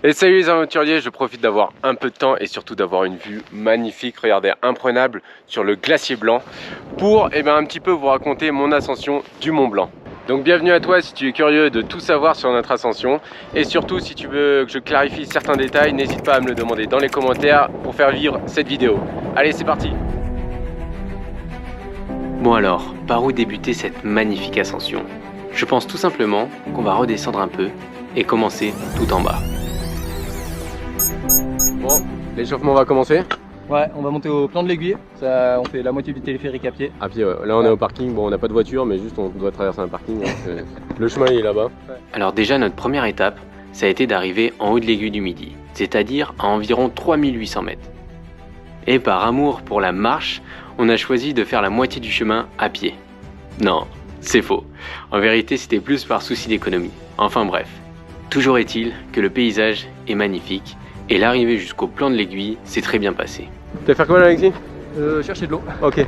Et salut les aventuriers, je profite d'avoir un peu de temps et surtout d'avoir une vue magnifique, regardez, imprenable sur le glacier blanc pour un petit peu vous raconter mon ascension du Mont Blanc. Donc bienvenue à toi si tu es curieux de tout savoir sur notre ascension et surtout si tu veux que je clarifie certains détails, n'hésite pas à me le demander dans les commentaires pour faire vivre cette vidéo. Allez, c'est parti! Bon alors, par où débuter cette magnifique ascension? Je pense tout simplement qu'on va redescendre un peu et commencer tout en bas. Bon, l'échauffement va commencer. Ouais, on va monter au plan de l'Aiguille. On fait la moitié du téléphérique à pied. À pied, ouais. Là on est au parking. Bon, on n'a pas de voiture, mais juste on doit traverser un parking. Hein. Le chemin il est là-bas. Alors déjà, notre première étape, ça a été d'arriver en haut de l'Aiguille du Midi, c'est-à-dire à environ 3800 mètres. Et par amour pour la marche, on a choisi de faire la moitié du chemin à pied. Non, c'est faux. En vérité, c'était plus par souci d'économie. Enfin bref. Toujours est-il que le paysage est magnifique. Et l'arrivée jusqu'au plan de l'Aiguille s'est très bien passée. Tu vas faire quoi là, Alexis? Chercher de l'eau. Ok.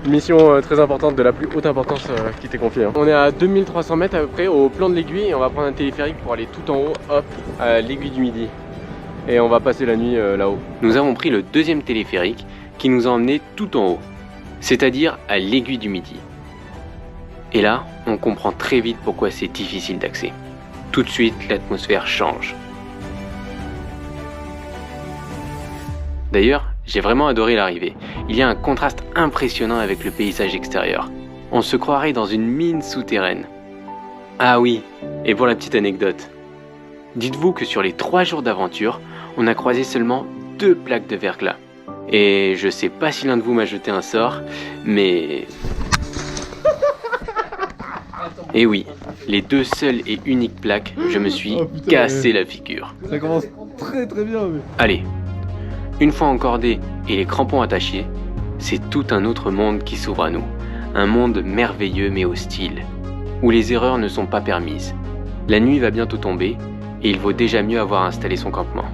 Une mission très importante, de la plus haute importance qui t'est confiée. Hein. On est à 2300 mètres à peu près au plan de l'Aiguille et on va prendre un téléphérique pour aller tout en haut, hop, à l'Aiguille du Midi. Et on va passer la nuit là-haut. Nous avons pris le deuxième téléphérique qui nous a emmenés tout en haut, c'est-à-dire à l'Aiguille du Midi. Et là, on comprend très vite pourquoi c'est difficile d'accès. Tout de suite, l'atmosphère change. D'ailleurs, j'ai vraiment adoré l'arrivée. Il y a un contraste impressionnant avec le paysage extérieur. On se croirait dans une mine souterraine. Ah oui, et pour la petite anecdote. Dites-vous que sur les 3 jours d'aventure, on a croisé seulement 2 plaques de verglas. Et je sais pas si l'un de vous m'a jeté un sort, mais... Et oui, les 2 seules et uniques plaques, je me suis cassé la figure. Ça commence très bien. Mais... Allez. Une fois encordé et les crampons attachés, c'est tout un autre monde qui s'ouvre à nous. Un monde merveilleux mais hostile, où les erreurs ne sont pas permises. La nuit va bientôt tomber et il vaut déjà mieux avoir installé son campement.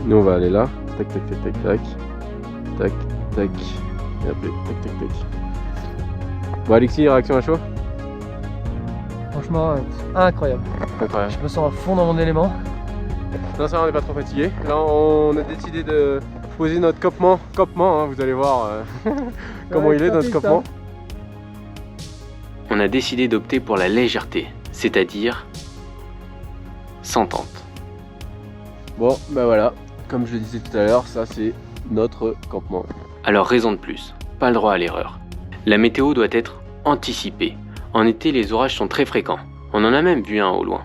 Nous on va aller là. Tac tac tac tac tac. Tac tac. Et après tac tac tac. Bon Alexis, réaction à chaud? Franchement, incroyable. Incroyable. Je me sens à fond dans mon élément. Non, ça va, on n'est pas trop fatigué. Là, on a décidé de poser notre campement. Hein, vous allez voir comment il est notre campement. On a décidé d'opter pour la légèreté, c'est-à-dire sans tente. Bon, bah voilà, comme je le disais tout à l'heure, ça c'est notre campement. Alors raison de plus, pas le droit à l'erreur. La météo doit être anticipée. En été, les orages sont très fréquents. On en a même vu un au loin.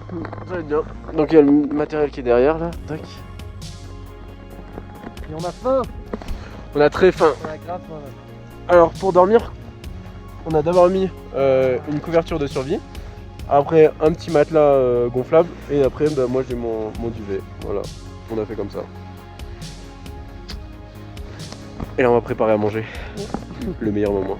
Ça va être bien. Donc il y a le matériel qui est derrière là. Tac. Et on a faim. On a très faim. On a grave faim. Alors pour dormir, on a d'abord mis une couverture de survie. Après un petit matelas gonflable. Et après moi j'ai mon duvet. Voilà, on a fait comme ça. Et là on va préparer à manger. Le meilleur moment.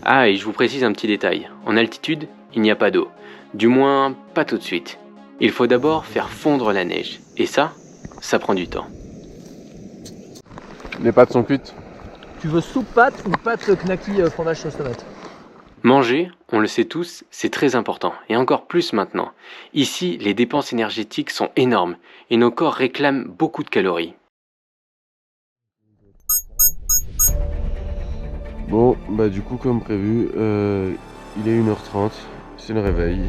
Ah, et je vous précise un petit détail. En altitude, il n'y a pas d'eau. Du moins, pas tout de suite. Il faut d'abord faire fondre la neige. Et ça prend du temps. Les pâtes sont cuites. Tu veux soupe pâte ou pâte knacky fromage sauce tomate? Manger, on le sait tous, c'est très important. Et encore plus maintenant. Ici, les dépenses énergétiques sont énormes. Et nos corps réclament beaucoup de calories. Bon, bah du coup comme prévu, il est 1h30, c'est le réveil.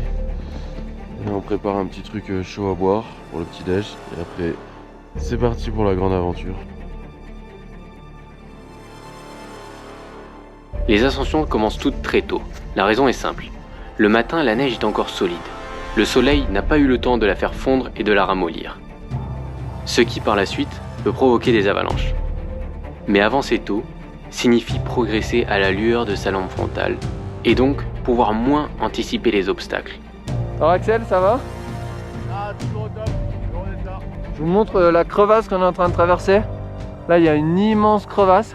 Et on prépare un petit truc chaud à boire pour le petit déj. Et après, c'est parti pour la grande aventure. Les ascensions commencent toutes très tôt. La raison est simple. Le matin, la neige est encore solide. Le soleil n'a pas eu le temps de la faire fondre et de la ramollir. Ce qui, par la suite, peut provoquer des avalanches. Mais avancer tôt signifie progresser à la lueur de sa lampe frontale et donc pouvoir moins anticiper les obstacles. Alors Axel, ça va? Ah, toujours au top, toujours en état. Je vous montre la crevasse qu'on est en train de traverser. Là, il y a une immense crevasse.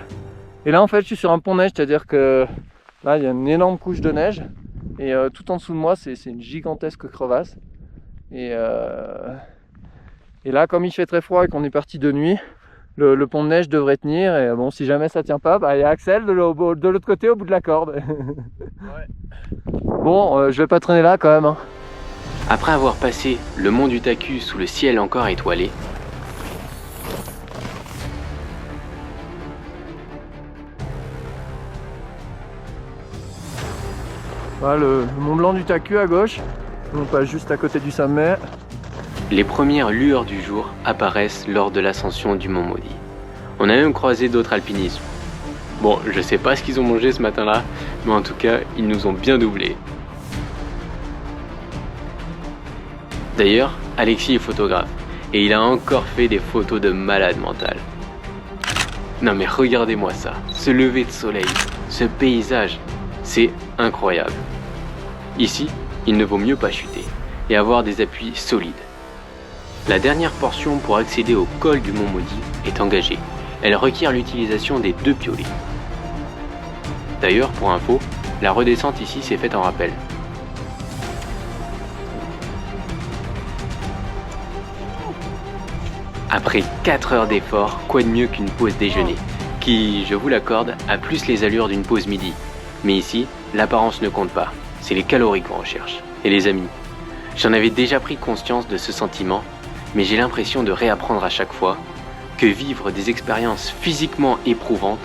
Et là, en fait, je suis sur un pont neige, c'est-à-dire que là, il y a une énorme couche de neige. Et tout en dessous de moi, c'est une gigantesque crevasse. Et là, comme il fait très froid et qu'on est parti de nuit, le pont de neige devrait tenir. Et bon, si jamais ça tient pas, bah, il y a Axel de l'autre côté au bout de la corde. Ouais. Bon, je vais pas traîner là quand même. Hein. Après avoir passé le mont du Taku sous le ciel encore étoilé, Voilà le Mont Blanc du Taku à gauche, on passe juste à côté du sommet. les premières lueurs du jour apparaissent lors de l'ascension du Mont Maudit. On a même croisé d'autres alpinistes. Bon, je sais pas ce qu'ils ont mangé ce matin-là, mais en tout cas, ils nous ont bien doublés. D'ailleurs, Alexis est photographe, et il a encore fait des photos de malade mental. Non mais regardez-moi ça, ce lever de soleil, ce paysage, c'est incroyable. Ici, il ne vaut mieux pas chuter et avoir des appuis solides. La dernière portion pour accéder au col du Mont Maudit est engagée. Elle requiert l'utilisation des 2 piolets. D'ailleurs, pour info, la redescente ici s'est faite en rappel. Après 4 heures d'effort, quoi de mieux qu'une pause déjeuner, qui, je vous l'accorde, a plus les allures d'une pause midi. Mais ici, l'apparence ne compte pas, c'est les calories qu'on recherche. Et les amis, j'en avais déjà pris conscience de ce sentiment, mais j'ai l'impression de réapprendre à chaque fois que vivre des expériences physiquement éprouvantes,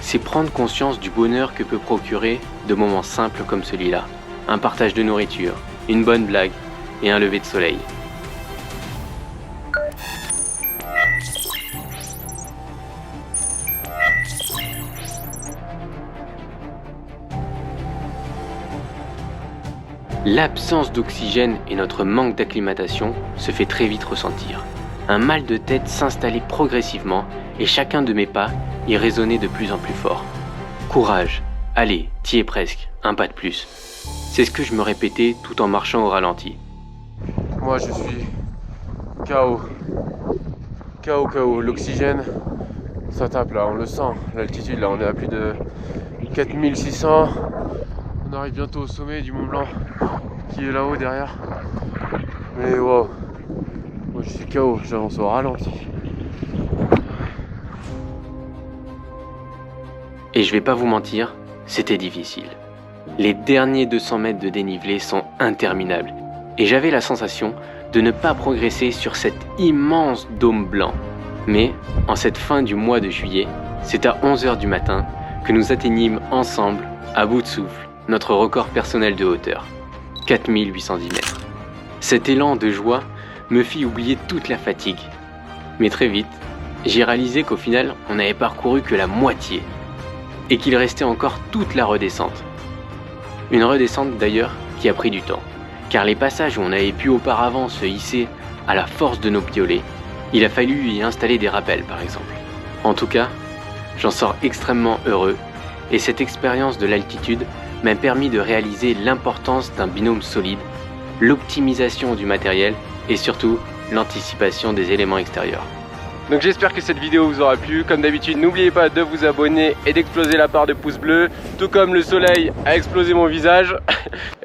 c'est prendre conscience du bonheur que peut procurer de moments simples comme celui-là. Un partage de nourriture, une bonne blague et un lever de soleil. L'absence d'oxygène et notre manque d'acclimatation se fait très vite ressentir. Un mal de tête s'installait progressivement et chacun de mes pas y résonnait de plus en plus fort. Courage, allez, t'y es presque, un pas de plus. C'est ce que je me répétais tout en marchant au ralenti. Moi je suis KO. KO. L'oxygène, ça tape là, on le sent. L'altitude là, on est à plus de 4600. On arrive bientôt au sommet du Mont Blanc qui est là-haut derrière. Mais wow, moi je suis KO, j'avance au ralenti. Et je vais pas vous mentir, c'était difficile. Les derniers 200 mètres de dénivelé sont interminables et j'avais la sensation de ne pas progresser sur cet immense dôme blanc. Mais en cette fin du mois de juillet, c'est à 11h du matin que nous atteignîmes ensemble, à bout de souffle, notre record personnel de hauteur, 4810 mètres. Cet élan de joie me fit oublier toute la fatigue. Mais très vite, j'ai réalisé qu'au final, on n'avait parcouru que la moitié et qu'il restait encore toute la redescente. Une redescente d'ailleurs qui a pris du temps, car les passages où on avait pu auparavant se hisser à la force de nos piolets, il a fallu y installer des rappels par exemple. En tout cas, j'en sors extrêmement heureux et cette expérience de l'altitude m'a permis de réaliser l'importance d'un binôme solide, l'optimisation du matériel et surtout l'anticipation des éléments extérieurs. Donc j'espère que cette vidéo vous aura plu. Comme d'habitude, n'oubliez pas de vous abonner et d'exploser la barre de pouce bleu, tout comme le soleil a explosé mon visage.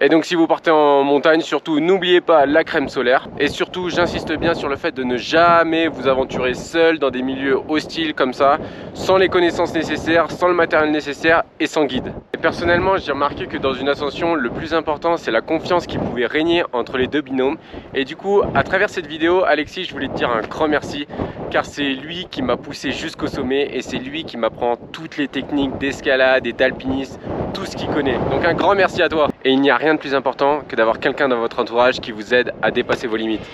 Et donc si vous partez en montagne, surtout n'oubliez pas la crème solaire. Et surtout, j'insiste bien sur le fait de ne jamais vous aventurer seul dans des milieux hostiles comme ça, sans les connaissances nécessaires, sans le matériel nécessaire et sans guide. Et personnellement, j'ai remarqué que dans une ascension, le plus important c'est la confiance qui pouvait régner entre les deux binômes. Et du coup, à travers cette vidéo, Alexis, je voulais te dire un grand merci, car c'est lui qui m'a poussé jusqu'au sommet et c'est lui qui m'apprend toutes les techniques d'escalade et d'alpinisme, tout ce qu'il connaît. Donc un grand merci à toi. Et il n'y a rien de plus important que d'avoir quelqu'un dans votre entourage qui vous aide à dépasser vos limites.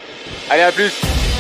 Allez, à plus!